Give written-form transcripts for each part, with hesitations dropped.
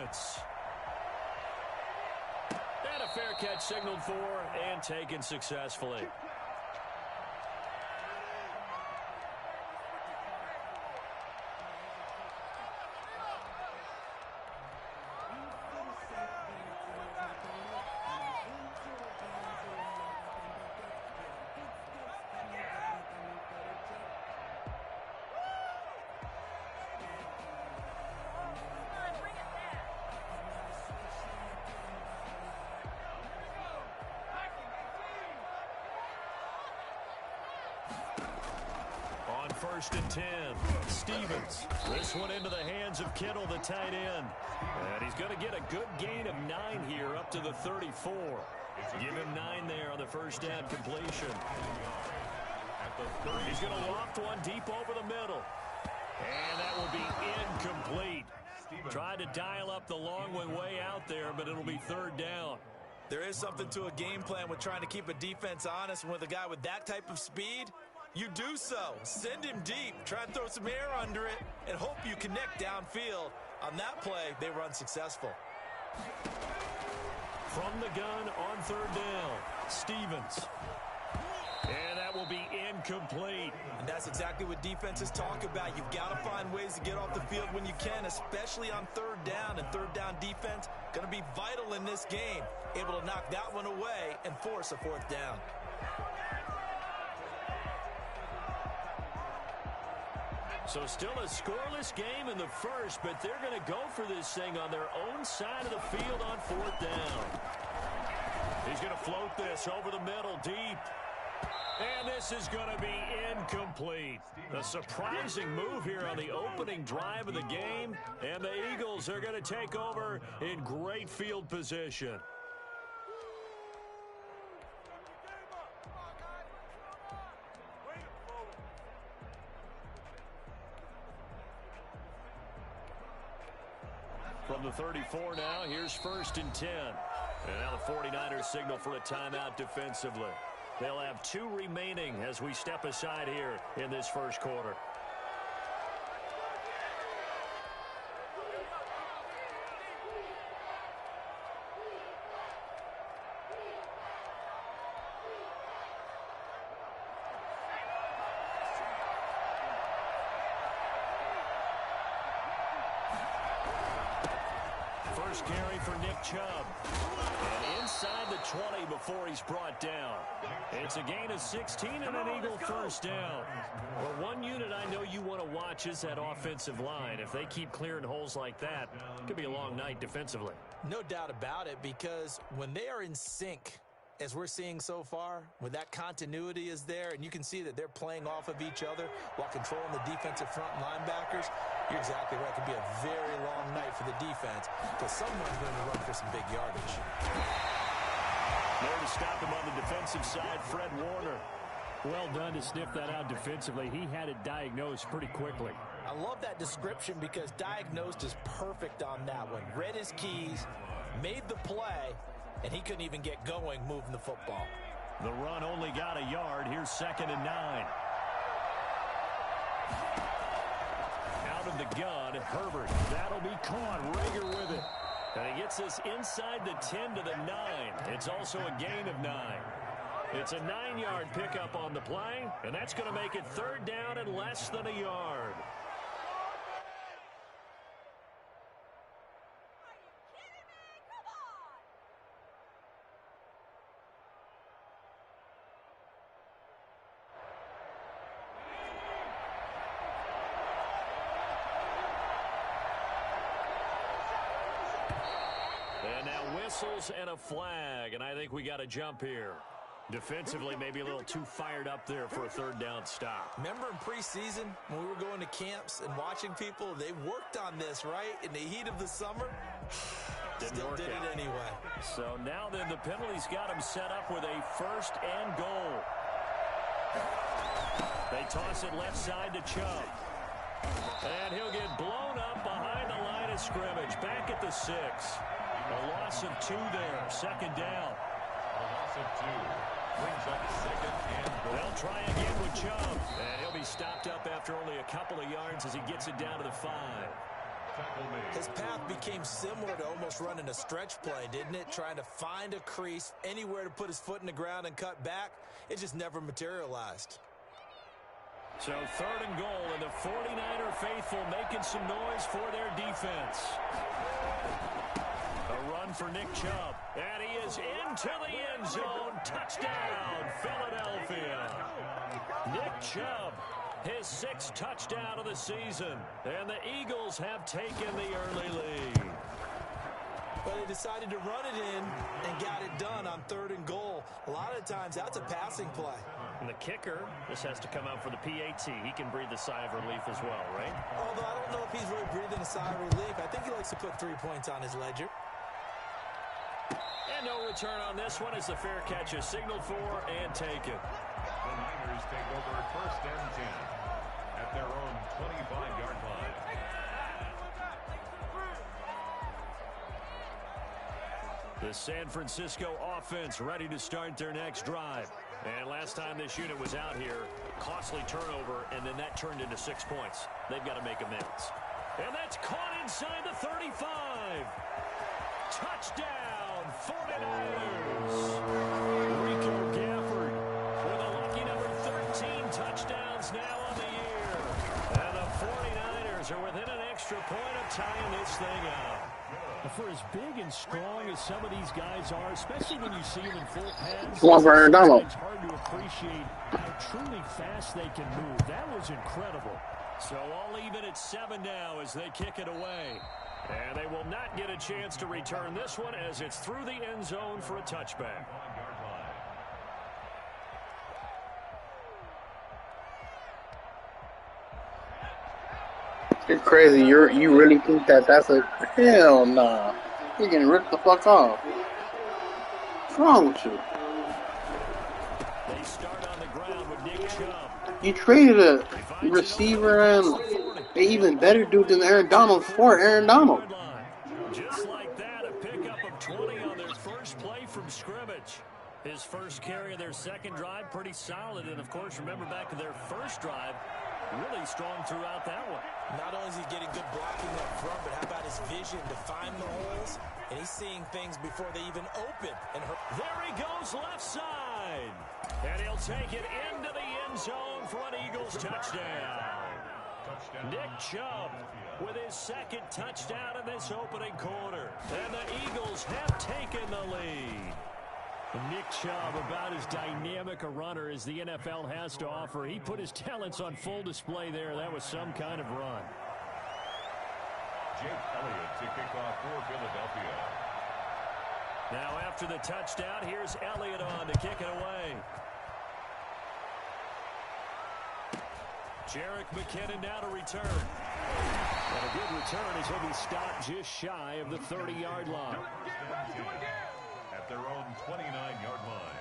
Stevens. And a fair catch signaled for and taken successfully. First and 10. Stevens. This one into the hands of Kittle, the tight end. And he's going to get a good gain of 9 here up to the 34. Give him 9 there on the first down completion. He's going to loft one deep over the middle. And that will be incomplete. Tried to dial up the long one way out there, but it'll be third down. There is something to a game plan with trying to keep a defense honest. And with a guy with that type of speed, you do so. Send him deep. Try and throw some air under it and hope you connect downfield. On that play, they were unsuccessful. From the gun on third down, Stevens. And that will be incomplete. And that's exactly what defenses talk about. You've got to find ways to get off the field when you can, especially on third down. And third down defense going to be vital in this game. Able to knock that one away and force a fourth down. So still a scoreless game in the first, but they're going to go for this thing on their own side of the field on fourth down. He's going to float this over the middle deep. And this is going to be incomplete. A surprising move here on the opening drive of the game. And the Eagles are going to take over in great field position. From the 34 now, here's first and 10. And now the 49ers signal for a timeout defensively. They'll have 2 remaining as we step aside here in this first quarter. First carry for Nick Chubb. And inside the 20 before he's brought down. It's a gain of 16 and an Eagle first down. Well, one unit I know you want to watch is that offensive line. If they keep clearing holes like that, it could be a long night defensively. No doubt about it, because when they are in sync, as we're seeing so far, when that continuity is there, and you can see that they're playing off of each other while controlling the defensive front linebackers, you're exactly right. It could be a very long night for the defense because someone's going to run for some big yardage. There to stop him on the defensive side, Fred Warner. Well done to sniff that out defensively. He had it diagnosed pretty quickly. I love that description because diagnosed is perfect on that one. Read his keys, made the play, and he couldn't even get going moving the football. The run only got a yard. Here's second and 9. Out of the gun, Herbert. That'll be caught. Rager with it. And he gets this inside the 10 to the 9. It's also a gain of 9. It's a 9-yard pickup on the play, and that's going to make it third down and less than a yard. And now whistles and a flag, and I think we got to jump here. Defensively, maybe a little too fired up there for a third down stop. Remember in preseason when we were going to camps and watching people, they worked on this, right? In the heat of the summer, still did it anyway. So now then the penalty's got them set up with a first and goal. They toss it left side to Chubb. And he'll get blown up behind the line of scrimmage. Back at the 6. A loss of 2 there. Second down. A loss of 2. Brings up second and goal. They'll try again with Chubb. And he'll be stopped up after only a couple of yards as he gets it down to the 5. Tackle made. His path became similar to almost running a stretch play, didn't it? Trying to find a crease, anywhere to put his foot in the ground and cut back. It just never materialized. So 3rd and goal, and the 49er faithful making some noise for their defense. A run for Nick Chubb, and he is into the end zone. Touchdown, Philadelphia. Nick Chubb, his 6th touchdown of the season, and the Eagles have taken the early lead. But they decided to run it in and got it done on 3rd and goal. A lot of times, that's a passing play. And the kicker, this has to come out for the PAT. He can breathe a sigh of relief as well, right? Although I don't know if he's really breathing a sigh of relief. I think he likes to put 3 points on his ledger. And no return on this one as the fair catch is signaled for and taken. The Niners take over 1st and 10 at their own 25-yard line. The San Francisco offense ready to start their next drive. And last time this unit was out here, costly turnover, and then that turned into 6 points. They've got to make amends. And that's caught inside the 35. Touchdown, 49ers. Rico Gafford with a lucky number 13 touchdowns now on the year. And the 49ers are within an extra point of tying this thing up. For as big and strong as some of these guys are, especially when you see them in full pads, it's hard to appreciate how truly fast they can move. That was incredible. So all even at 7 now as they kick it away. And they will not get a chance to return this one as it's through the end zone for a touchback. It's crazy. You really think that's a hell nah? You're getting ripped the fuck off. What's wrong with you? They start on the ground with Nick Chubb. You traded a receiver and an even better dude than Aaron Donald for Aaron Donald. Just like that, a pickup of 20 on their first play from scrimmage. His first carry of their second drive, pretty solid. And, of course, remember back to their first drive, really strong throughout that one. Not only is he getting good blocking up front, but how about his vision to find the holes? And he's seeing things before they even open. And there he goes left side. And he'll take it into the end zone for an Eagles touchdown. Nick Chubb with his 2nd touchdown in this opening quarter. And the Eagles have taken the lead. Nick Chubb, about as dynamic a runner as the NFL has to offer. He put his talents on full display there. That was some kind of run. Jake Elliott to kick off for Philadelphia. Now after the touchdown, here's Elliott on to kick it away. Jerick McKinnon now to return. And a good return as he'll be stopped just shy of the 30-yard line. At their own 29-yard line.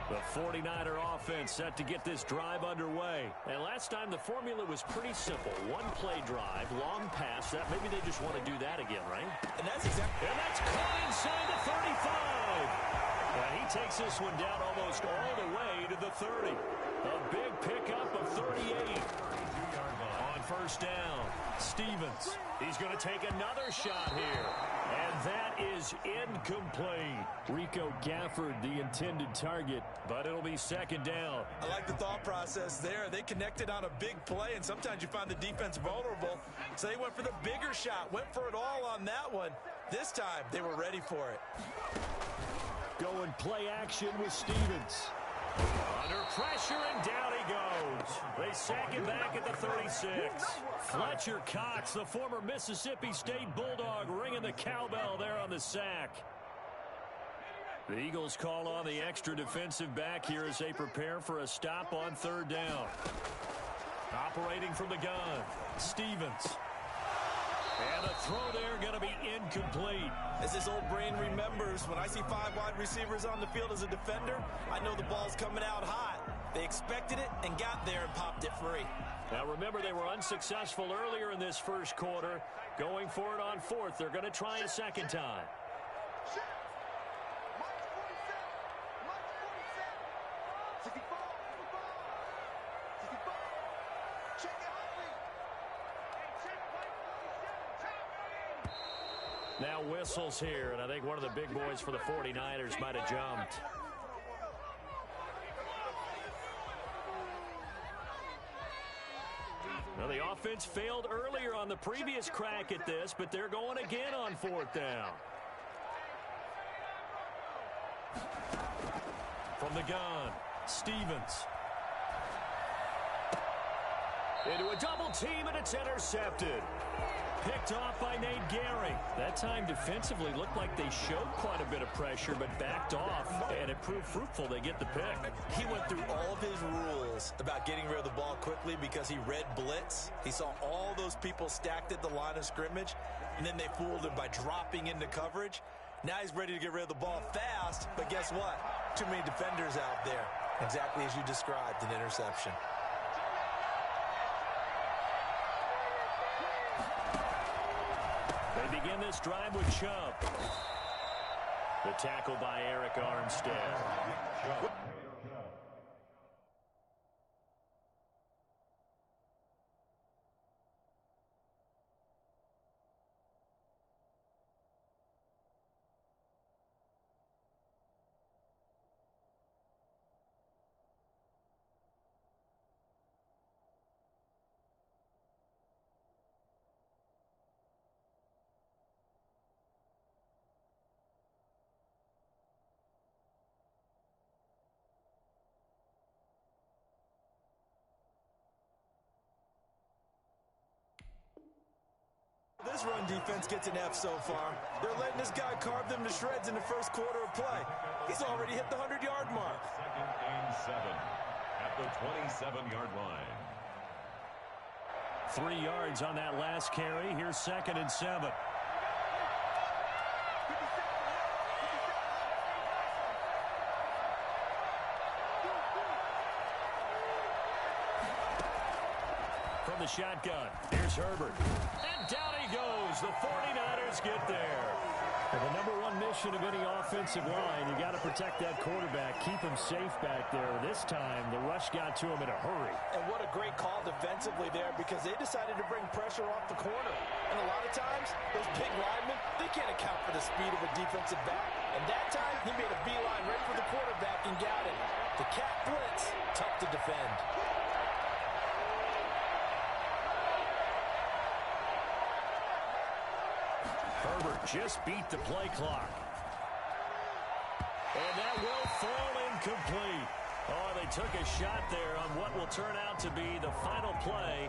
The 49er offense set to get this drive underway. And last time the formula was pretty simple. One play drive, long pass. That maybe they just want to do that again, right? And that's exactly. And that's caught inside the 35. And he takes this one down almost all the way to the 30. A big pickup of 38. On first down, Stevens. He's going to take another shot here. And that is incomplete. Rico Gafford, the intended target. But it'll be 2nd down. I like the thought process there. They connected on a big play, and sometimes you find the defense vulnerable. So they went for the bigger shot, went for it all on that one. This time, they were ready for it. Going play action with Stevens. Under pressure, and down he goes. They sack him back at the 36. Fletcher Cox, the former Mississippi State Bulldog, ringing the cowbell there on the sack. The Eagles call on the extra defensive back here as they prepare for a stop on 3rd down. Operating from the gun, Stevens. And the throw there going to be incomplete. As his old brain remembers, when I see 5 wide receivers on the field as a defender, I know the ball's coming out hot. They expected it and got there and popped it free. Now remember, they were unsuccessful earlier in this first quarter. Going for it on 4th. They're going to try a 2nd time. Now whistles here, and I think one of the big boys for the 49ers might have jumped. Well, the offense failed earlier on the previous crack at this, but they're going again on 4th down. From the gun, Stevens. Into a double team, and it's intercepted. Picked off by Nate Gehring. That time defensively looked like they showed quite a bit of pressure, but backed off, and it proved fruitful. They get the pick. He went through all of his rules about getting rid of the ball quickly because he read blitz. He saw all those people stacked at the line of scrimmage, and then they fooled him by dropping into coverage. Now he's ready to get rid of the ball fast, but guess what? Too many defenders out there. Exactly as you described, an interception. They begin this drive with Chubb. The tackle by Eric Armstead. This run defense gets an F so far. They're letting this guy carve them to shreds in the first quarter of play. He's already hit the 100-yard mark. Second and 7 at the 27-yard line. 3 yards on that last carry. Here's 2nd and 7. From the shotgun, here's Herbert. And down he goes. The 49ers get there. Well, the number one mission of any offensive line, you got to protect that quarterback, keep him safe back there. This time, the rush got to him in a hurry. And what a great call defensively there, because they decided to bring pressure off the corner. And a lot of times, those big linemen, they can't account for the speed of a defensive back. And that time, he made a beeline right for the quarterback and got him. The cat blitz, tough to defend. Herbert just beat the play clock. And that will fall incomplete. Oh, they took a shot there on what will turn out to be the final play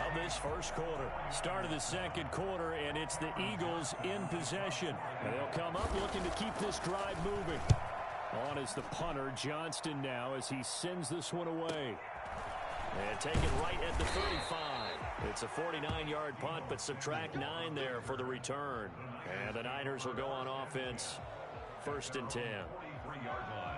of this first quarter. Start of the second quarter, and it's the Eagles in possession. And they'll come up looking to keep this drive moving. On is the punter, Johnston, now as he sends this one away. And take it right at the 35. It's a 49-yard punt, but subtract 9 there for the return. And the Niners will go on offense. 1st and 10. 43-yard line.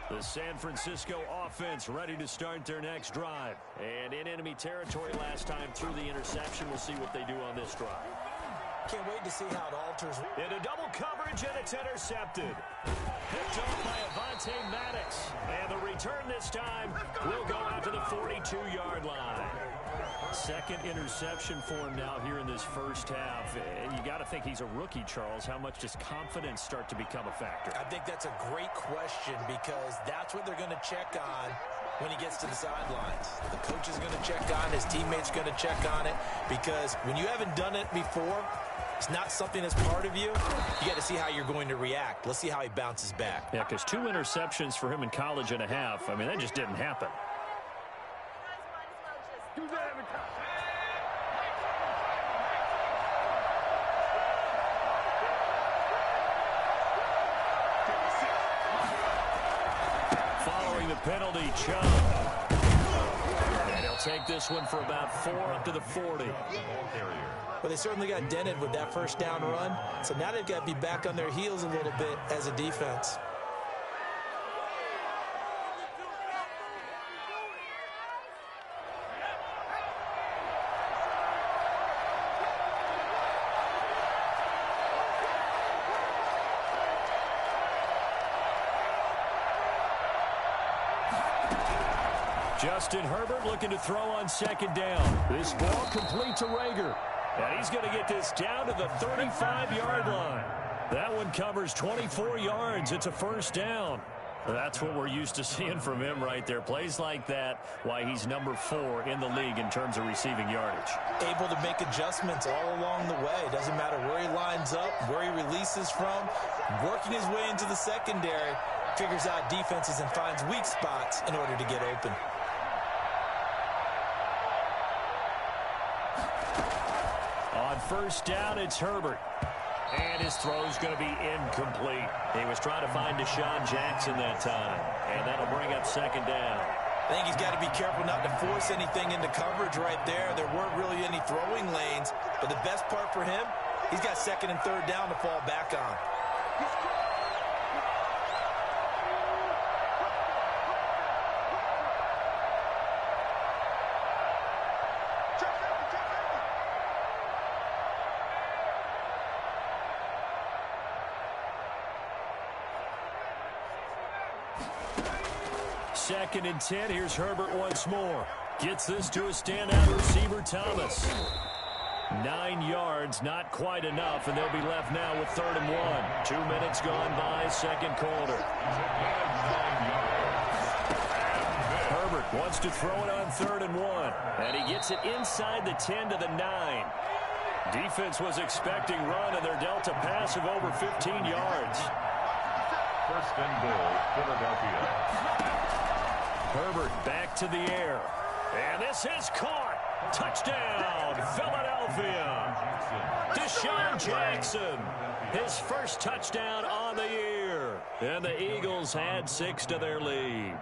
The San Francisco offense ready to start their next drive. And in enemy territory last time through the interception. We'll see what they do on this drive. Can't wait to see how it alters. Into double coverage, and it's intercepted. Picked off by Avonte Maddox. And the return this time will go out to the 42-yard line. 2nd interception for him now here in this first half. You got to think he's a rookie, Charles. How much does confidence start to become a factor? I think that's a great question, because that's what they're going to check on when he gets to the sidelines. The coach is going to check on, his teammates going to check on it, because when you haven't done it before, it's not something that's part of you. You got to see how you're going to react. Let's see how he bounces back. Yeah, because 2 interceptions for him in college and a half. I mean, that just didn't happen. Following the penalty, Chubb. And he'll take this one for about 4 up to the 40. Well, they certainly got dented with that first down run, so now they've got to be back on their heels a little bit as a defense. Justin Herbert looking to throw on second down. This ball complete to Rager. And he's going to get this down to the 35-yard line. That one covers 24 yards. It's a first down. That's what we're used to seeing from him right there. Plays like that, why he's number 4 in the league in terms of receiving yardage. Able to make adjustments all along the way. Doesn't matter where he lines up, where he releases from. Working his way into the secondary, figures out defenses and finds weak spots in order to get open. On first down, it's Herbert. And his throw's going to be incomplete. He was trying to find Deshaun Jackson that time. And that'll bring up second down. I think he's got to be careful not to force anything into coverage right there. There weren't really any throwing lanes. But the best part for him, he's got second and third down to fall back on. Second and 10. Here's Herbert once more. Gets this to a standout receiver, Thomas. 9 yards, not quite enough, and they'll be left now with 3rd and 1. 2 minutes gone by, second quarter. Herbert wants to throw it on 3rd and 1, and he gets it inside the 10 to the 9. Defense was expecting run, and they're dealt a pass of over 15 yards. First and goal, Philadelphia. Herbert back to the air. And this is caught. Touchdown, Philadelphia. Deshaun Jackson, his first touchdown on the year. And the Eagles had 6 to their lead.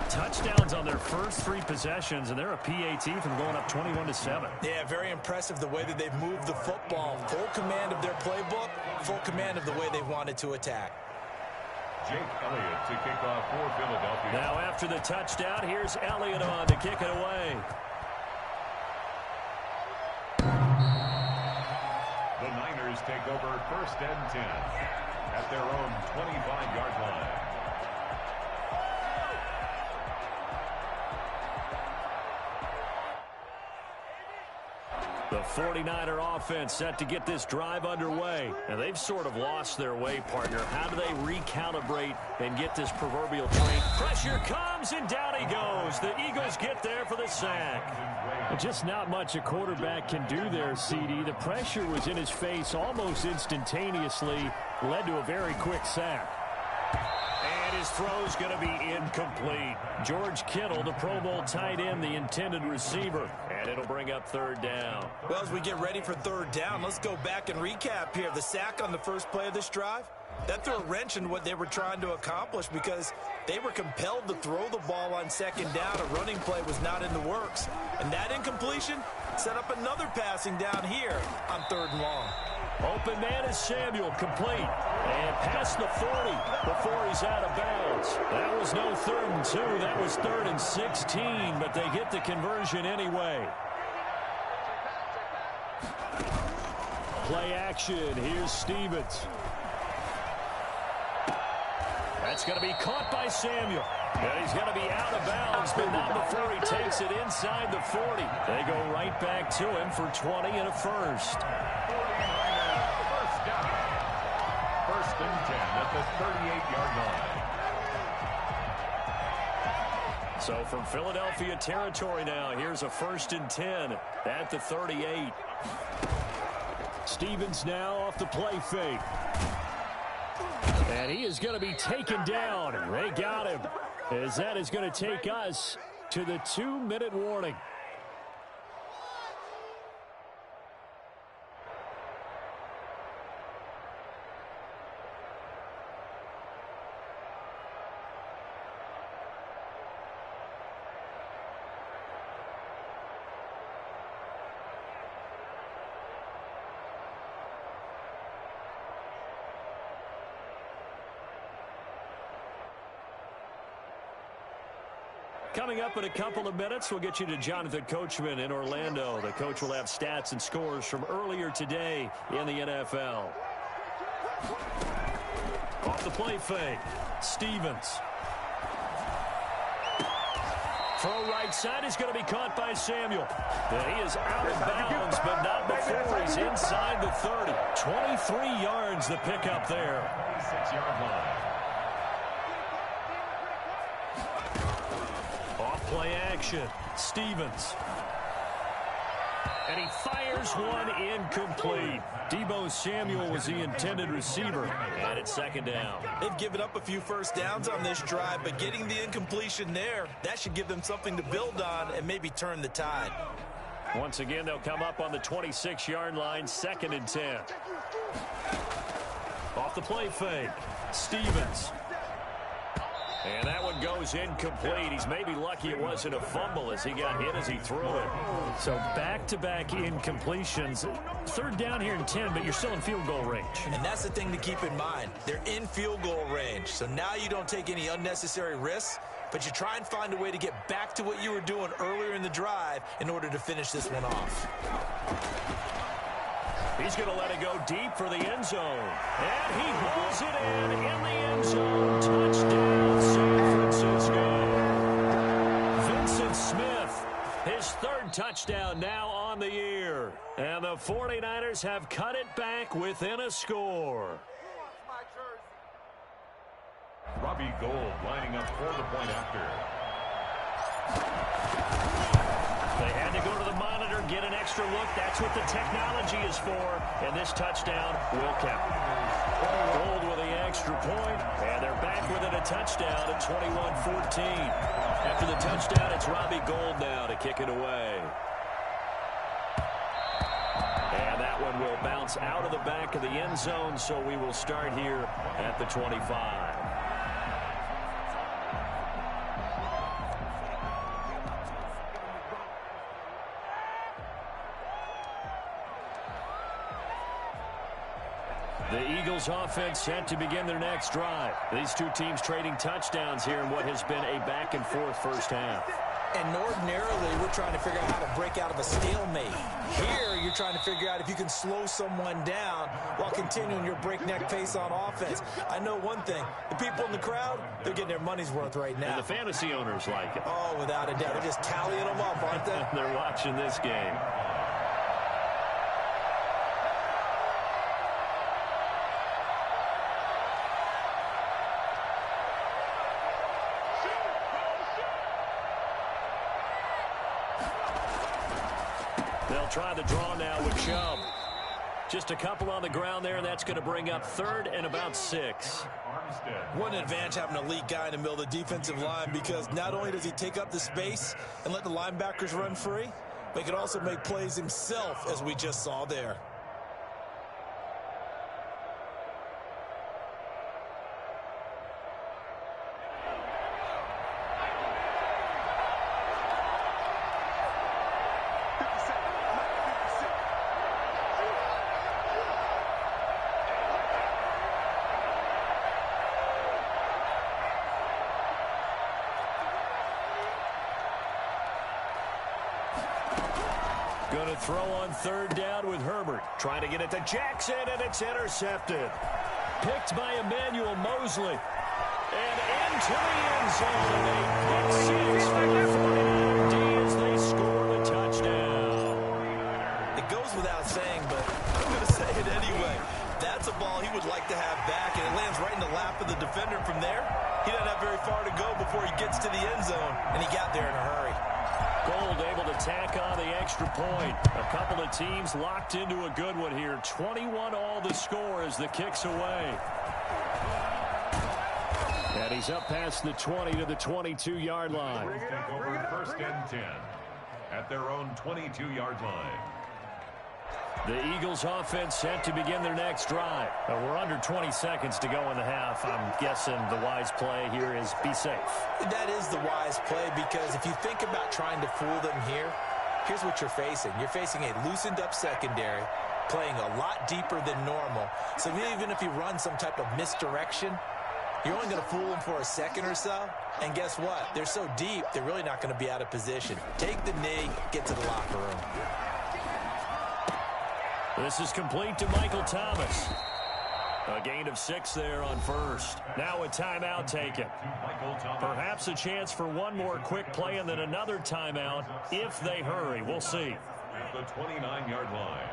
Touchdowns on their first 3 possessions, and they're a PAT from going up 21-7. Yeah, very impressive the way that they've moved the football. Full command of their playbook, full command of the way they wanted to attack. Jake Elliott to kick off for Philadelphia. Now after the touchdown, here's Elliott on to kick it away. The Niners take over first and 10 at their own 25-yard line. The 49er offense set to get this drive underway. And they've sort of lost their way, partner. How do they recalibrate and get this proverbial train? Pressure comes, and down he goes. The Eagles get there for the sack. Just not much a quarterback can do there, CD. The pressure was in his face almost instantaneously. Led to a very quick sack. And his throw's going to be incomplete. George Kittle, the Pro Bowl tight end, the intended receiver. And it'll bring up 3rd down. Well, as we get ready for 3rd down, let's go back and recap here. The sack on the first play of this drive, that threw a wrench in what they were trying to accomplish because they were compelled to throw the ball on 2nd down. A running play was not in the works. And that incompletion set up another passing down here on 3rd and long. Open man is Samuel, complete. And past the 40 before he's out of bounds. That was no 3rd and 2. That was 3rd and 16, but they get the conversion anyway. Play action. Here's Stevens. That's going to be caught by Samuel. And he's going to be out of bounds, but not before he takes it inside the 40. They go right back to him for 20 and a first. First and 10 at the 38-yard line. So from Philadelphia territory now, here's a 1st and 10 at the 38. Stevens now off the play fake. And he is going to be taken down. They got him. As that is going to take us to the 2-minute warning. Coming up in a couple of minutes, we'll get you to Jonathan Coachman in Orlando. The coach will have stats and scores from earlier today in the NFL. Off the play fake, Stevens. Throw right side is going to be caught by Samuel. He is out of bounds, but not before he's inside the 30. 23 yards the pickup there. 6-yard line. Off-play action. Stevens. And he fires one incomplete. Deebo Samuel was the intended receiver. And it's second down. They've given up a few first downs on this drive, but getting the incompletion there, that should give them something to build on and maybe turn the tide. Once again, they'll come up on the 26-yard line, 2nd and 10. Off the play fake. Stevens. And that one goes incomplete. He's maybe lucky it wasn't a fumble as he got hit as he threw it. So back-to-back incompletions. 3rd down here and 10, but you're still in field goal range. And that's the thing to keep in mind. They're in field goal range. So now you don't take any unnecessary risks, but you try and find a way to get back to what you were doing earlier in the drive in order to finish this one off. He's going to let it go deep for the end zone. And he hauls it in the end zone. Touchdown, San Francisco. Vincent Smith, his 3rd touchdown now on the year. And the 49ers have cut it back within a score. Robbie Gould lining up for the point after. They had to go to the monitor, get an extra look. That's what the technology is for. And this touchdown will count. Gould with the extra point, and they're back within a touchdown at 21-14. After the touchdown, it's Robbie Gould now to kick it away. And that one will bounce out of the back of the end zone, so we will start here at the 25. The Eagles offense set to begin their next drive. These two teams trading touchdowns here in what has been a back-and-forth first half. And ordinarily, we're trying to figure out how to break out of a stalemate. Here, you're trying to figure out if you can slow someone down while continuing your breakneck pace on offense. I know one thing. The people in the crowd, they're getting their money's worth right now. And the fantasy owners like it. Oh, without a doubt. They're just tallying them up, aren't they? They're watching this game. They'll try the draw now with Chubb. Just a couple on the ground there, and that's going to bring up 3rd and about 6. One advantage having an elite guy in the middle of the defensive line, because not only does he take up the space and let the linebackers run free, but he can also make plays himself, as we just saw there. Going to throw on 3rd down with Herbert. Trying to get it to Jackson, and it's intercepted. Picked by Emmanuel Mosley. And into the end zone. A pick 6 for the 49D as they score the touchdown. It goes without saying, but I'm going to say it anyway. That's a ball he would like to have back, and it lands right in the lap of the defender. From there, he doesn't have very far to go before he gets to the end zone, and he got there in a hurry. Gould able to tack on the extra point. A couple of teams locked into a good one here. 21-all the score as the kick's away. And he's up past the 20 to the 22-yard line. Take over 1st and 10 at their own 22-yard line. The Eagles offense set to begin their next drive. We're under 20 seconds to go in the half. I'm guessing the wise play here is be safe. That is the wise play, because if you think about trying to fool them here, here's what you're facing. You're facing a loosened up secondary, playing a lot deeper than normal. So even if you run some type of misdirection, you're only going to fool them for a second or so. And guess what? They're so deep, they're really not going to be out of position. Take the knee, get to the locker room. This is complete to Michael Thomas. A gain of 6 there on first. Now a timeout taken. Perhaps a chance for one more quick play and then another timeout if they hurry. We'll see. At the 29-yard line.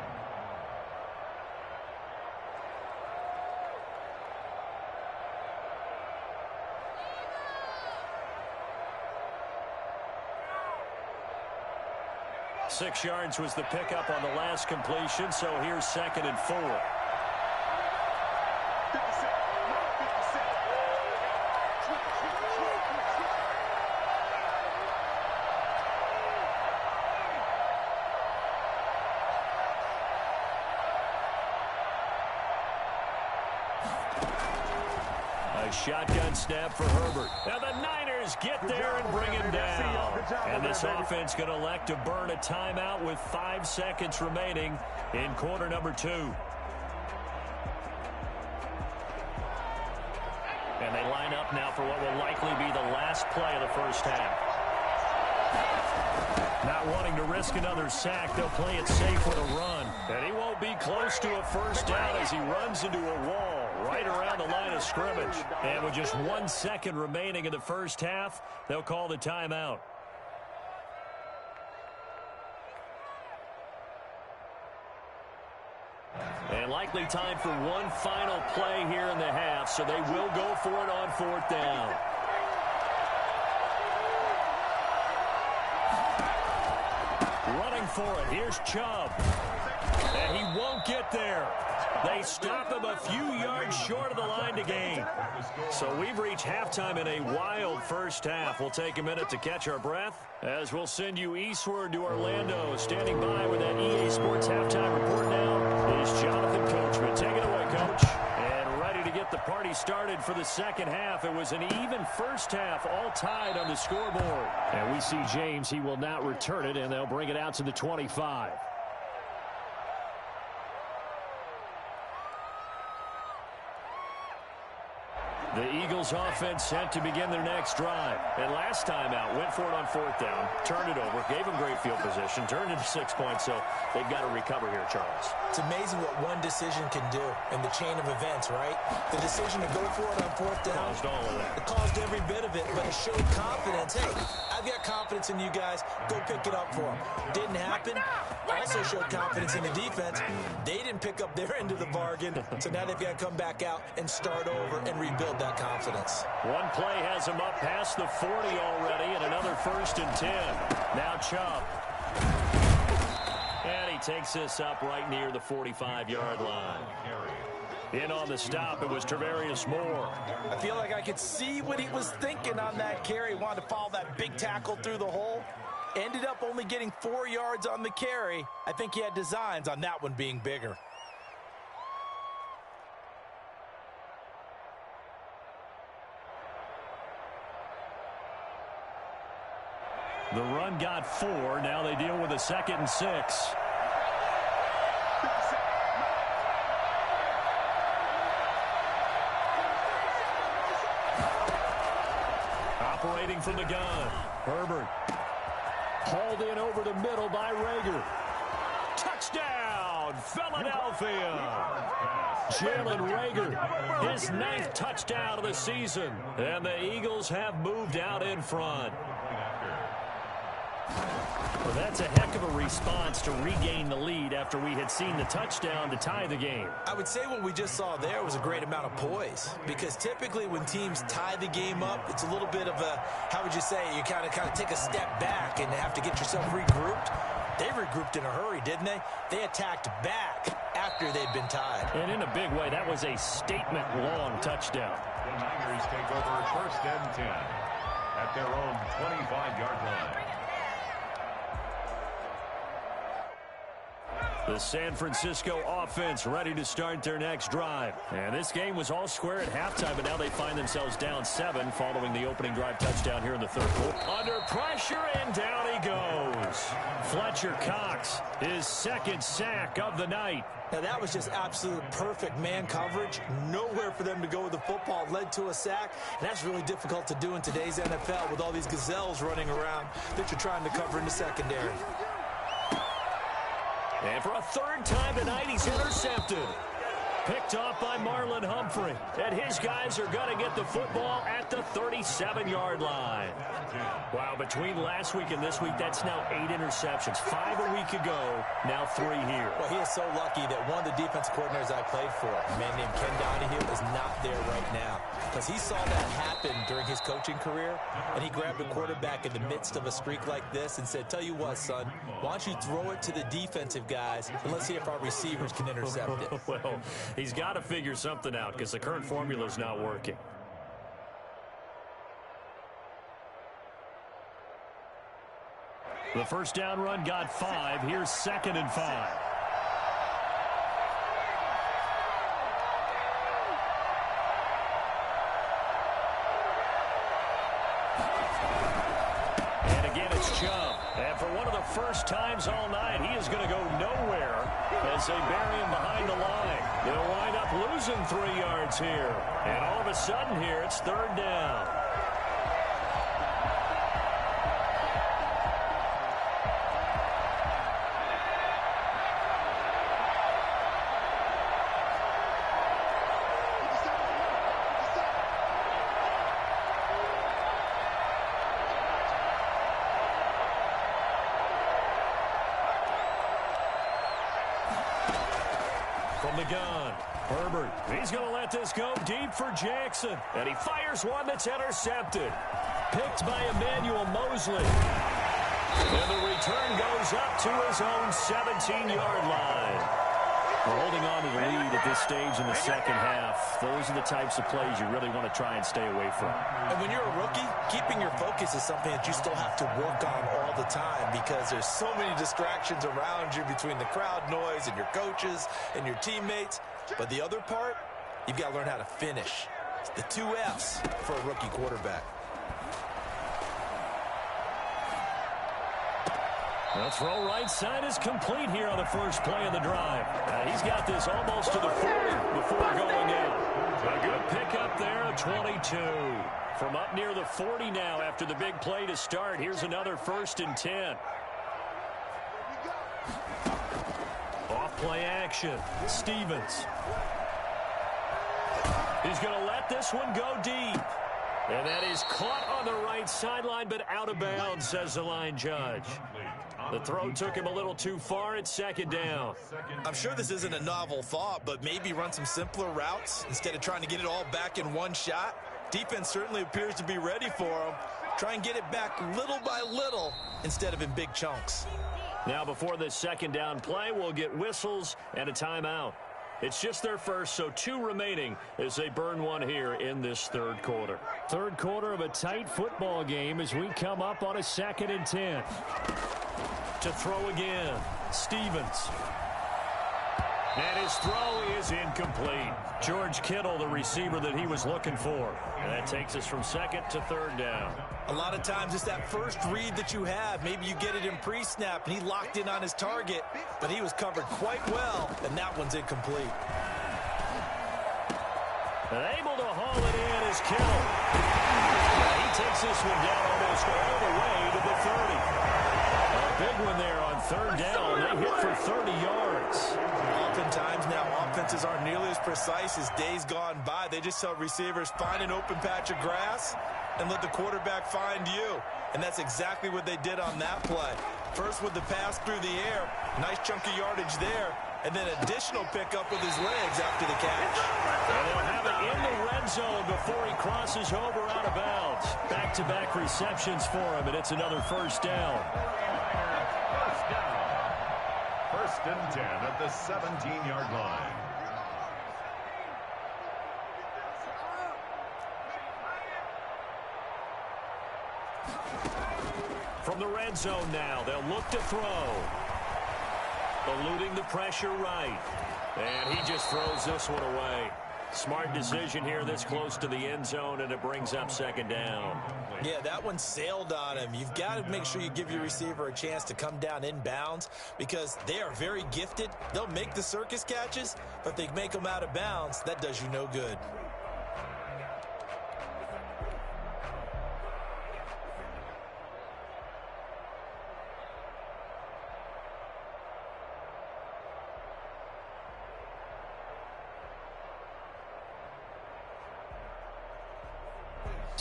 Six yards was the pickup on the last completion, so here's 2nd and 4. Shotgun snap for Herbert. Now the Niners get there and bring him down. And this offense going to elect to burn a timeout with 5 seconds remaining in quarter number 2. And they line up now for what will likely be the last play of the first half. Not wanting to risk another sack, they'll play it safe with a run. And he won't be close to a first down as he runs into a wall right around the line of scrimmage. And with just 1 second remaining in the first half, they'll call the timeout. And likely time for one final play here in the half, so they will go for it on 4th down. Running for it. Here's Chubb. And he won't get there. They stop him a few yards short of the line to gain. So we've reached halftime in a wild first half. We'll take a minute to catch our breath as we'll send you eastward to Orlando. Standing by with that EA Sports halftime report now is Jonathan Coachman. Take it away, Coach. And ready to get the party started for the second half. It was an even first half, all tied on the scoreboard. And we see James. He will not return it, and they'll bring it out to the 25. The Eagles offense set to begin their next drive. And last time out, went for it on 4th down, turned it over, gave them great field position, turned it to 6 points, so they've got to recover here, Charles. It's amazing what one decision can do in the chain of events, right? The decision to go for it on 4th down. Caused all of that. It caused every bit of it, but it showed confidence. Hey, I've got confidence in you guys. Go pick it up for them. Didn't happen. Also showed confidence in the defense. They didn't pick up their end of the bargain, so now they've got to come back out and start over and rebuild that confidence. One play has him up past the 40 already, and another 1st and 10. Now Chubb. And he takes this up right near the 45-yard line. In on the stop, it was Travarius Moore. I feel like I could see what he was thinking on that carry. He wanted to follow that big tackle through the hole. Ended up only getting 4 yards on the carry. I think he had designs on that one being bigger. The run got 4. Now they deal with a 2nd and 6. Operating from the gun. Herbert. Hauled in over the middle by Rager. Touchdown, Philadelphia. Jalen Rager, his 9th touchdown of the season. And the Eagles have moved out in front. Well, that's a heck of a response to regain the lead after we had seen the touchdown to tie the game. I would say what we just saw there was a great amount of poise, because typically when teams tie the game up, it's a little bit of a, how would you say, you kind of take a step back and have to get yourself regrouped. They regrouped in a hurry, didn't they? They attacked back after they'd been tied. And in a big way, that was a statement-long touchdown. The Niners take over 1st and 10 at their own 25-yard line. The San Francisco offense ready to start their next drive. And this game was all square at halftime, but now they find themselves down 7 following the opening drive touchdown here in the 3rd quarter. Under pressure, and down he goes. Fletcher Cox, his 2nd sack of the night. Now, that was just absolute perfect man coverage. Nowhere for them to go with the football. Led to a sack. And that's really difficult to do in today's NFL with all these gazelles running around that you're trying to cover in the secondary. And for a 3rd time tonight, he's intercepted. Picked off by Marlon Humphrey. And his guys are going to get the football at the 37-yard line. Wow, between last week and this week, that's now 8 interceptions. 5 a week ago, now 3 here. Well, he is so lucky that one of the defense coordinators I played for, a man named Ken Donahue, is not there right now. Because he saw that happen during his coaching career, and he grabbed a quarterback in the midst of a streak like this and said, tell you what, son, why don't you throw it to the defensive guys, and let's see if our receivers can intercept it. Well, he's got to figure something out because the current formula is not working. The first down run got 5. Here's 2nd and 5. And again, it's Chubb. And for one of the first times all night, he is going to go nowhere as they bury him behind the line. They'll wind up losing 3 yards here. And all of a sudden here, it's 3rd down. From the gun, Herbert. He's going to let this go deep for Jackson. And he fires one that's intercepted. Picked by Emmanuel Mosley. And the return goes up to his own 17-yard line. We're holding on to the lead at this stage in the second half. Those are the types of plays you really want to try and stay away from. And when you're a rookie, keeping your focus is something that you still have to work on all the time because there's so many distractions around you between the crowd noise and your coaches and your teammates. But the other part, you've got to learn how to finish. It's the 2 F's for a rookie quarterback. The throw right side is complete here on the first play of the drive. He's got this almost to the 40 before going out. A good pickup there, a 22. From up near the 40 now after the big play to start. Here's another 1st and 10. Off play action. Stevens. He's going to let this one go deep. And that is caught on the right sideline, but out of bounds, says the line judge. The throw took him a little too far. It's 2nd down. I'm sure this isn't a novel thought, but maybe run some simpler routes instead of trying to get it all back in one shot. Defense certainly appears to be ready for him. Try and get it back little by little instead of in big chunks. Now before this 2nd down play, we'll get whistles and a timeout. It's just their first, so 2 remaining as they burn one here in this 3rd quarter. 3rd quarter of a tight football game as we come up on a 2nd and 10. To throw again, Stevens. And his throw is incomplete. George Kittle, the receiver that he was looking for. And that takes us from 2nd to 3rd down. A lot of times it's that first read that you have. Maybe you get it in pre-snap, and he locked in on his target, but he was covered quite well, and that one's incomplete. And able to haul it in is Kittle. He takes this one down almost all the way to the 30. A big one there on 3rd down. They hit for 30 yards. Oftentimes now offenses aren't nearly as precise as days gone by. They just tell receivers, find an open patch of grass and let the quarterback find you. And that's exactly what they did on that play. First with the pass through the air, nice chunk of yardage there, and then additional pickup with his legs after the catch. And they'll have it in the red zone before he crosses over out of bounds. Back-to-back receptions for him, and it's another 1st down. 1st and 10 at the 17-yard line. From the red zone now, they'll look to throw. Eluding the pressure right. And he just throws this one away. Smart decision here this close to the end zone, and it brings up 2nd down. Yeah, that one sailed on him. You've got to make sure you give your receiver a chance to come down inbounds because they are very gifted. They'll make the circus catches, but if they make them out of bounds, that does you no good.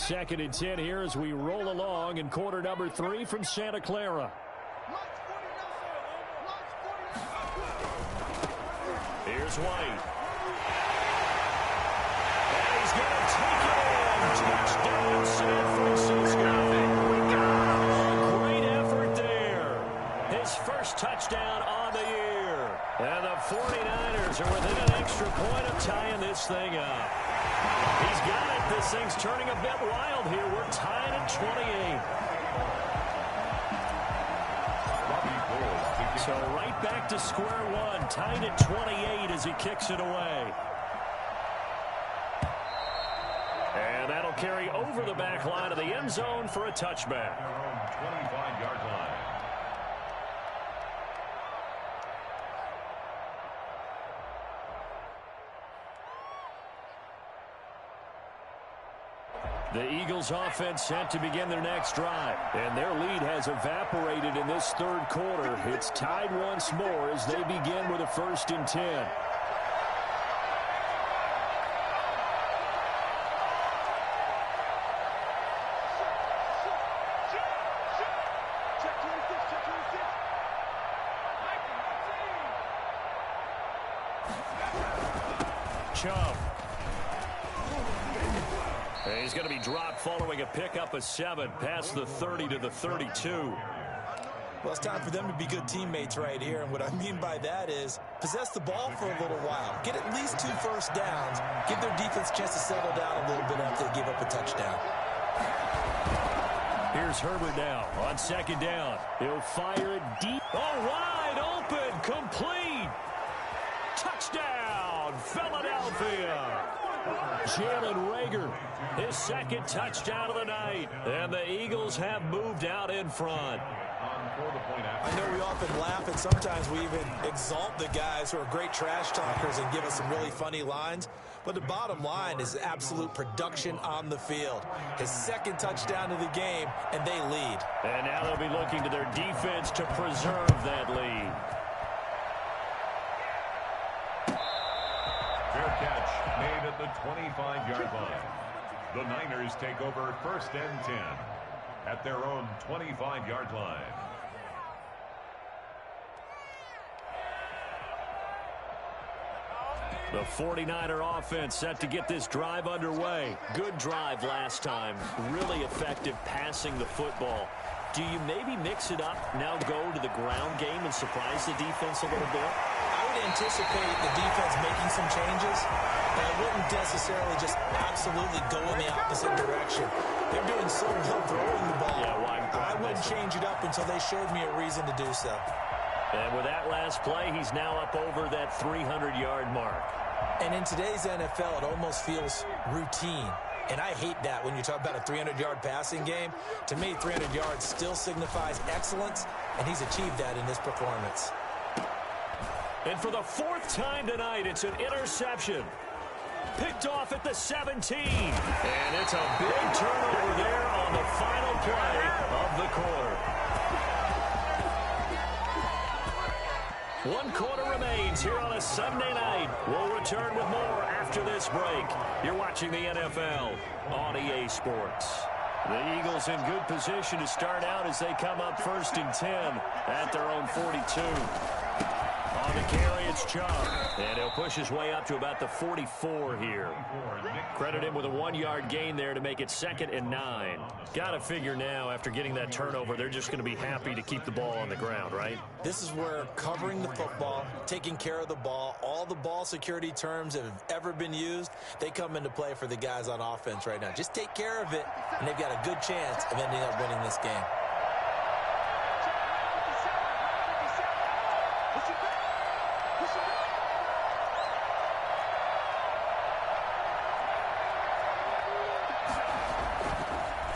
2nd and 10 here as we roll along in quarter number 3 from Santa Clara. Here's White. And he's going to take it in. Touchdown, San Francisco. Great effort there. His first touchdown on the year. And the 49ers are within an extra point of tying this thing up. He's got it. This thing's turning a bit wild here. We're tied at 28. So right back to square one. Tied at 28 as he kicks it away. And that'll carry over the back line of the end zone for a touchback. 25-yard line. The Eagles offense set to begin their next drive. And their lead has evaporated in this third quarter. It's tied once more as they begin with a 1st and 10. Chubb. He's going to be dropped following a pickup of 7 past the 30 to the 32. Well, it's time for them to be good teammates right here. And what I mean by that is possess the ball for a little while. Get at least 2 first downs. Give their defense a chance to settle down a little bit after they give up a touchdown. Here's Herbert now on 2nd down. He'll fire it deep. Oh, wide open. Complete. Touchdown, Philadelphia. Jalen Reagor, his 2nd touchdown of the night. And the Eagles have moved out in front. I know we often laugh and sometimes we even exalt the guys who are great trash talkers and give us some really funny lines. But the bottom line is absolute production on the field. His 2nd touchdown of the game, and they lead. And now they'll be looking to their defense to preserve that lead. Fair catch made at the 25-yard line. The Niners take over 1st and 10 at their own 25-yard line. The 49er offense set to get this drive underway. Good drive last time. Really effective passing the football. Do you maybe mix it up, now go to the ground game and surprise the defense a little bit? I would anticipate the defense making some changes, but I wouldn't necessarily just absolutely go in the opposite direction. They're doing so well throwing the ball. Yeah, I wouldn't change it up until they showed me a reason to do so. And with that last play, he's now up over that 300-yard mark. And in today's NFL, it almost feels routine. And I hate that when you talk about a 300-yard passing game. To me, 300 yards still signifies excellence, and he's achieved that in this performance. And for the 4th time tonight, it's an interception. Picked off at the 17. And it's a big turnover there on the final play of the quarter. 1 quarter remains here on a Sunday night. We'll return with more after this break. You're watching the NFL on EA Sports. The Eagles in good position to start out as they come up 1st and 10 at their own 42. On the carry, it's Chubb. And he'll push his way up to about the 44 here. Credit him with a 1-yard gain there to make it 2nd and 9. Got to figure now, after getting that turnover, they're just going to be happy to keep the ball on the ground, right? This is where covering the football, taking care of the ball, all the ball security terms that have ever been used, they come into play for the guys on offense right now. Just take care of it, and they've got a good chance of ending up winning this game.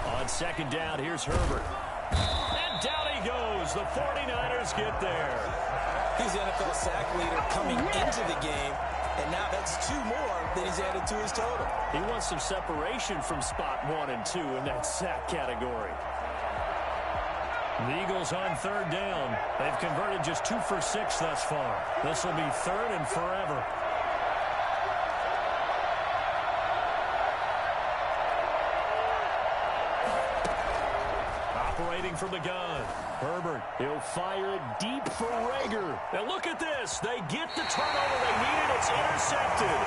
On 2nd down, here's Herbert. And down he goes. The 49ers get there. He's the NFL sack leader coming into the game, and now that's 2 more that he's added to his total. He wants some separation from spot 1 and 2 in that sack category. The Eagles on 3rd down. They've converted just 2 for 6 thus far. This will be 3rd and forever. waiting from the gun. Herbert, he'll fire it deep for Rager. And look at this. They get the turnover they needed. It's intercepted.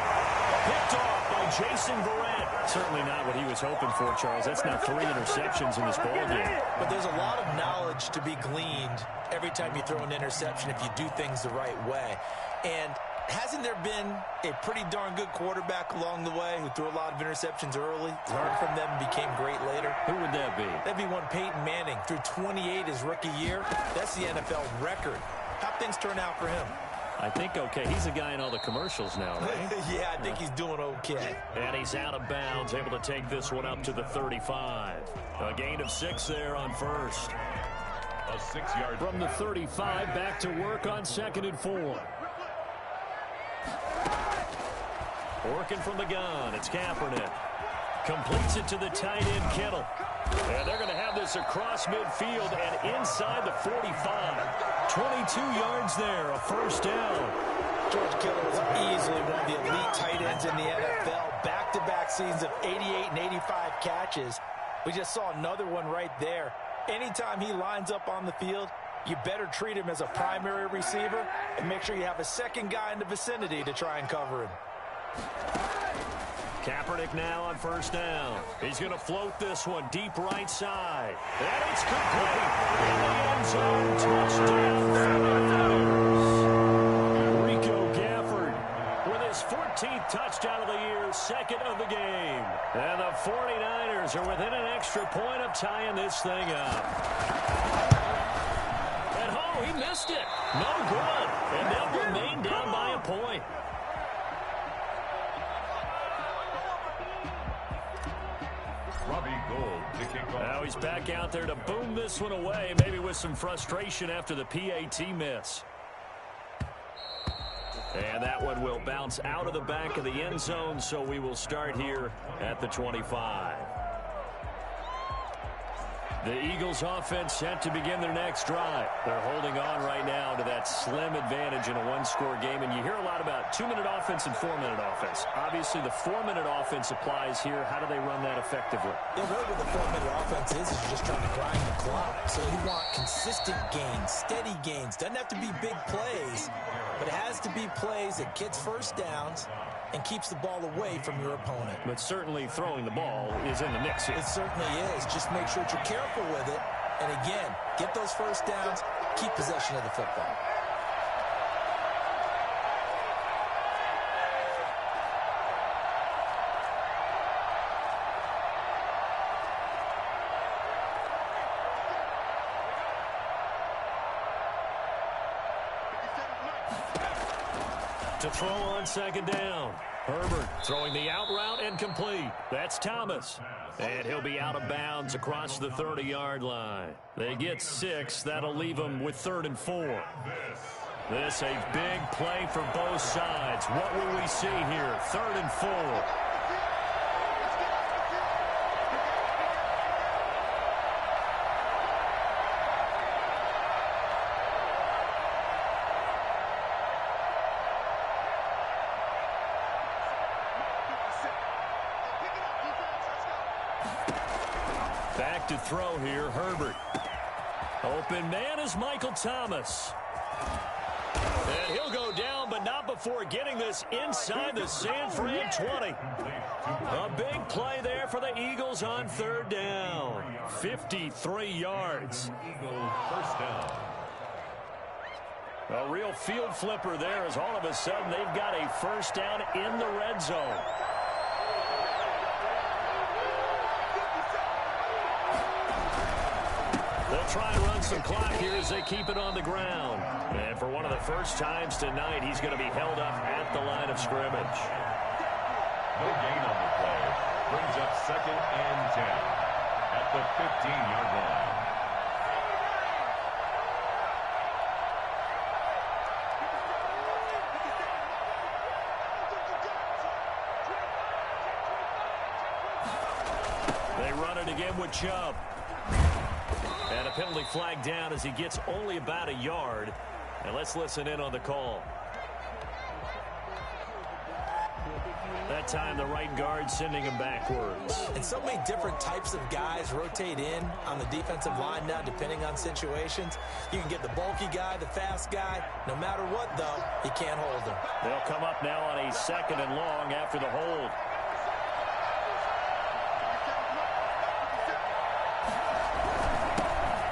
Picked off by Jason Verrett. Certainly not what he was hoping for, Charles. That's now 3 interceptions in this ballgame. But there's a lot of knowledge to be gleaned every time you throw an interception if you do things the right way. And hasn't there been a pretty darn good quarterback along the way who threw a lot of interceptions early, learned from them, and became great later? Who would that be? That'd be one Peyton Manning. Threw 28 his rookie year. That's the NFL record. How'd things turn out for him? I think okay. He's a guy in all the commercials now, right? Yeah, I think he's doing okay. And he's out of bounds, able to take this one up to the 35. A gain of 6 there on first. A 6-yard from the 35, back to work on 2nd and 4. Working from the gun, it's Kaepernick. Completes it to the tight end, Kittle. And they're going to have this across midfield and inside the 45. 22 yards there, a first down. George Kittle is easily one of the elite tight ends in the NFL. Back-to-back seasons of 88 and 85 catches. We just saw another one right there. Anytime he lines up on the field, you better treat him as a primary receiver and make sure you have a second guy in the vicinity to try and cover him. Kaepernick now on first down. He's going to float this one deep right side. And it's complete. In the end zone, touchdown for the Rico Gafford with his 14th touchdown of the year, 2nd of the game. And the 49ers are within an extra point of tying this thing up. And oh, he missed it. No good. And they'll remain down by a point. Now he's back out there to boom this one away, maybe with some frustration after the PAT miss. And that one will bounce out of the back of the end zone, so we will start here at the 25. The Eagles offense set to begin their next drive. They're holding on right now to that slim advantage in a one-score game, and you hear a lot about 2-minute offense and 4-minute offense. Obviously, the 4-minute offense applies here. How do they run that effectively? Yeah, really what the 4-minute offense is you're just trying to grind the clock. So you want consistent gains, steady gains. Doesn't have to be big plays, but it has to be plays that gets first downs and keeps the ball away from your opponent. But certainly throwing the ball is in the mix here. It certainly is. Just make sure that you're careful with it. And again, get those first downs, keep possession of the football. To throw on 2nd down. Herbert throwing the out route and complete. That's Thomas. And he'll be out of bounds across the 30-yard line. They get 6. That'll leave them with 3rd and 4. This a big play for both sides. What will we see here? 3rd and 4. Back to throw here, Herbert. Open man is Michael Thomas. And he'll go down, but not before getting this inside the San Fran 20. A big play there for the Eagles on 3rd down. 53 yards. Eagle first down. A real field flipper there as all of a sudden they've got a first down in the red zone. They'll try and run some clock here as they keep it on the ground. And for one of the first times tonight, he's going to be held up at the line of scrimmage. No gain on the play. Brings up 2nd and 10 at the 15-yard line. They run it again with Chubb. And a penalty flag down as he gets only about a yard. And let's listen in on the call. That that time, the right guard sending him backwards. And so many different types of guys rotate in on the defensive line now, depending on situations. You can get the bulky guy, the fast guy. No matter what, though, you can't hold him. They'll come up now on a 2nd and long after the hold.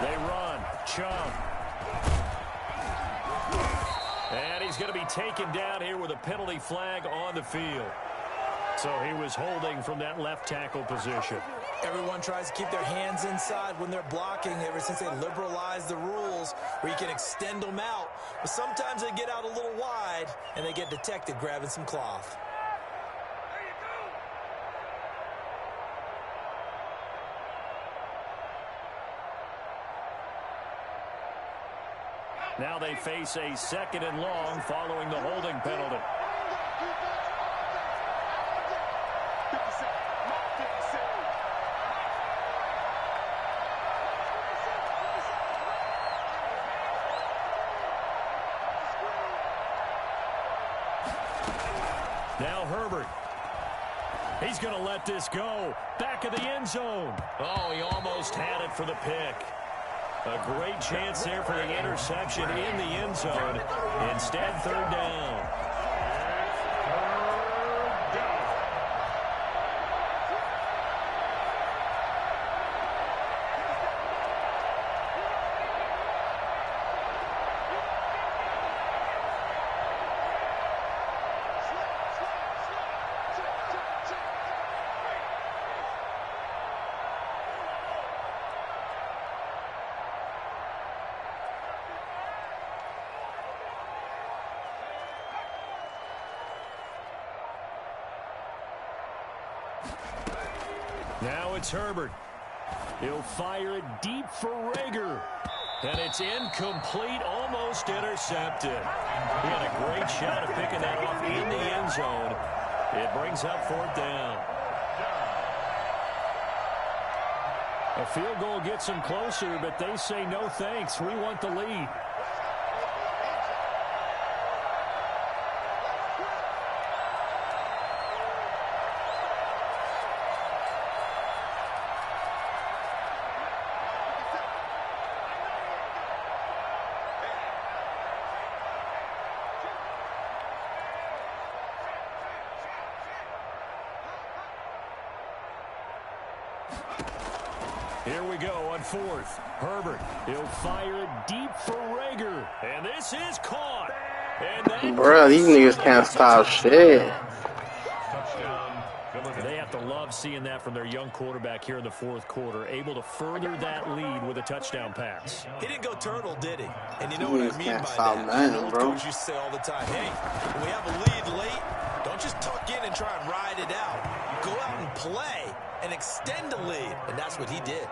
They run. Chung. And he's going to be taken down here with a penalty flag on the field. So he was holding from that left tackle position. Everyone tries to keep their hands inside when they're blocking ever since they liberalized the rules where you can extend them out. But sometimes they get out a little wide and they get detected grabbing some cloth. Now they face a 2nd and long following the holding penalty. Now Herbert. He's going to let this go. Back of the end zone. Oh, he almost had it for the pick. A great chance there for the interception in the end zone. Instead, 3rd down. Now it's Herbert. He'll fire it deep for Rager. And it's incomplete, almost intercepted. He had a great shot at picking that off in the end zone. It brings up 4th down. A field goal gets them closer, but they say no thanks. We want the lead. Here we go on 4th. Herbert, he'll fire it deep for Rager. And this is caught. Bruh, these niggas can't stop shit. They have to love seeing that from their young quarterback here in the 4th quarter, able to further that lead with a touchdown pass. He didn't go turtle, did he? And you know what I mean by that. Nothing, old coach used to say all the time, hey, when we have a lead late, don't just tuck in and try and ride it out. Go out and play and extend the lead. And that's what he did.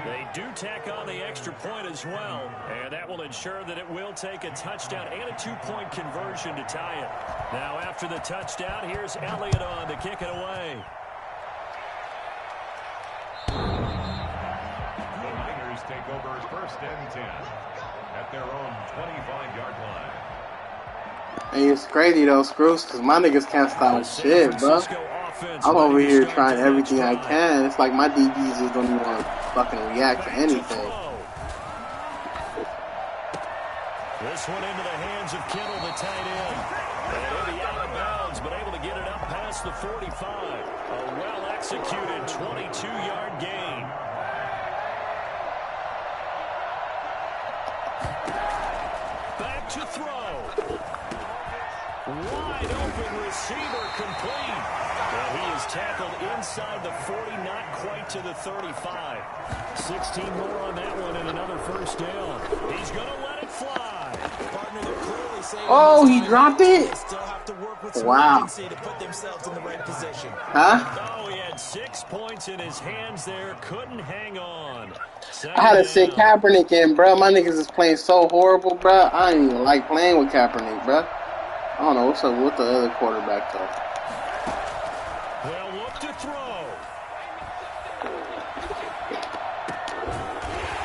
They do tack on the extra point as well, and that will ensure that it will take a touchdown and a 2-point conversion to tie it. Now after the touchdown, here's Elliott on to kick it away. The Niners take over 1st and 10 at their own 25-yard line. Hey, it's crazy though, Screws, because my niggas can't stop shit, bro. I'm over here trying everything I can. It's like my DBs just don't even want to fucking react to anything. This one into the hands of Kittle, the tight end. And he'll be out of bounds, but able to get it up past the 45. A well-executed 22-yard gain. Back to throw. Wide open receiver complete. Well, he is tackled inside the 40, not quite to the 35. 16 more on that one and another 1st down. He's going to let it fly. Partner, they're clearly saying Oh, he dropped it? they still have to work with some Wow. urgency to put themselves in the right position. Huh? Oh, he had 6 points in his hands there. Couldn't hang on. I had to sit Kaepernick in, bro. My niggas is playing so horrible, bro. I ain't even like playing with Kaepernick, bro. I don't know what's up with the other quarterback, though. They'll look to throw.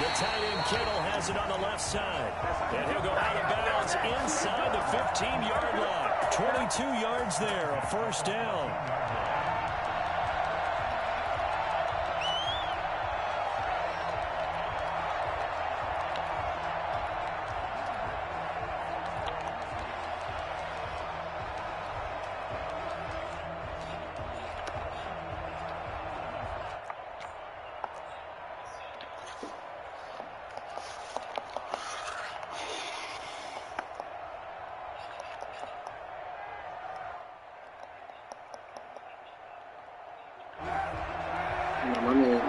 The tight end Kittle has it on the left side. And he'll go out of bounds inside the 15-yard line. 22 yards there, a first down.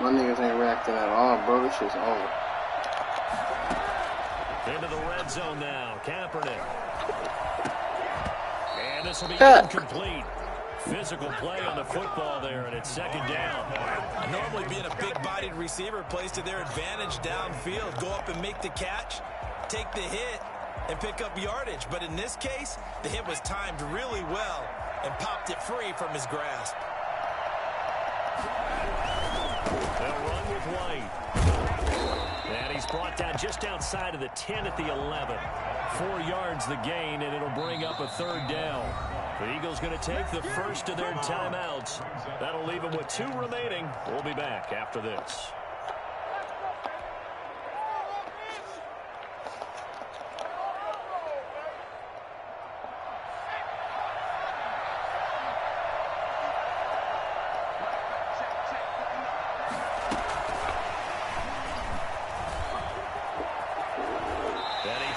My niggas ain't reacting at all, bro. This shit's over. Into the red zone now. Kaepernick. And this will be incomplete. Physical play on the football there, and it's second down. Normally being a big-bodied receiver plays to their advantage downfield. Go up and make the catch, take the hit, and pick up yardage. But in this case, the hit was timed really well and popped it free from his grasp. They'll run with White. And he's brought down just outside of the 10 at the 11. 4 yards the gain, and it'll bring up a third down. The Eagles going to take the first of their timeouts. That'll leave them with 2 remaining. We'll be back after this.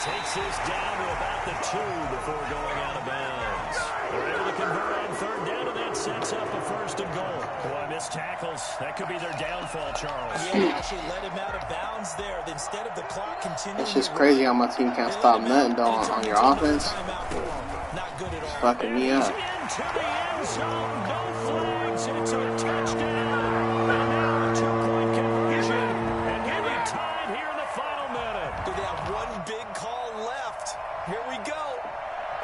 Takes this down to about the 2 before going out of bounds. They're able to convert on third down, and that sets up a first and goal. Boy, missed tackles. That could be their downfall, Charles. Yeah, actually let him out of bounds there. Instead of the clock continuing. It's just crazy how my team can't stop nothing, though, on your offense. Not good at all. It's fucking me up. Into the end zone. No flags. It's a touchdown. And now a 2-point conversion. And give it time here in the final minute. Do they have one big call left? Here we go.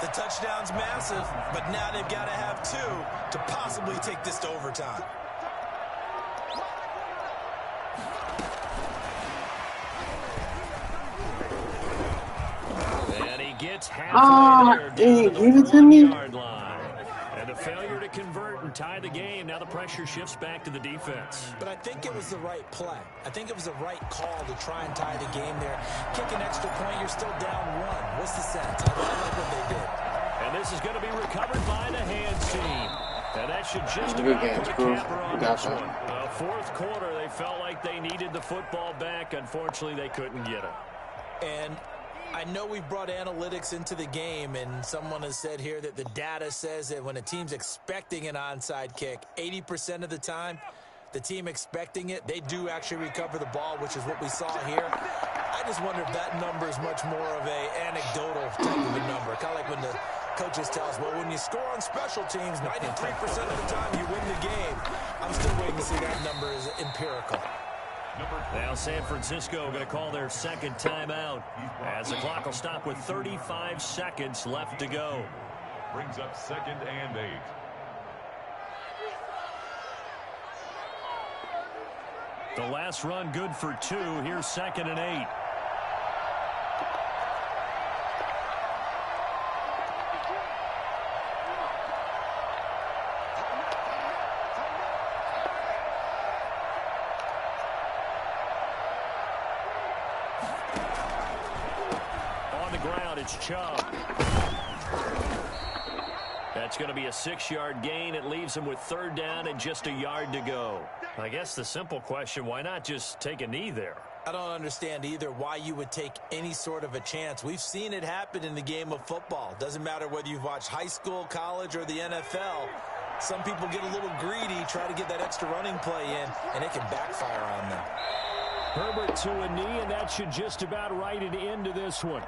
The touchdown's massive, but now they've got to have 2 to possibly take this to overtime. And he gets halfway there down to the 1-yard line. And the failure to convert and tie the game. Now the pressure shifts back to the defense. But I think it was the right play. I think it was the right call to try and tie the game there. Kick an extra point, you're still down 1. What's the sense? I like what they did. And this is going to be recovered by the hands team. And that should just Good about game, put a Screw. capper on You got this that. one. Fourth quarter, they felt like they needed the football back. Unfortunately, they couldn't get it. And I know we've brought analytics into the game, and someone has said here that the data says that when a team's expecting an onside kick, 80% of the time, the team expecting it, they do actually recover the ball, which is what we saw here. I just wonder if that number is much more of a anecdotal type of a number. Kind of like when the coaches tell us, well, when you score on special teams, 93% of the time you win the game. I'm still waiting to see that number is empirical. Now San Francisco going to call their second timeout as the clock will stop with 35 seconds left to go. Brings up 2nd and 8. The last run good for 2. Here's 2nd and 8. On the ground, it's Chubb. That's going to be a 6-yard gain. It leaves them with third down and just a yard to go. I guess the simple question, why not just take a knee there? I don't understand either why you would take any sort of a chance. We've seen it happen in the game of football. Doesn't matter whether you've watched high school, college, or the NFL. Some people get a little greedy, try to get that extra running play in, and it can backfire on them. Herbert to a knee, and that should just about write it into this one.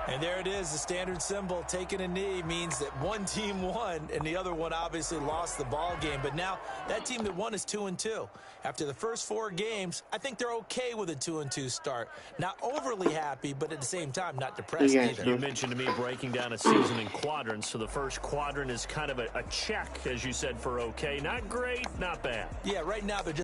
And there it is, the standard symbol. Taking a knee means that one team won, and the other one obviously lost the ball game. But now that team that won is 2-2. After the first 4 games, I think they're okay with a 2-2 start. Not overly happy, but at the same time, not depressed either. You mentioned to me breaking down a season in quadrants. So the first quadrant is kind of a check, as you said, for okay. Not great, not bad. Yeah, right now they're just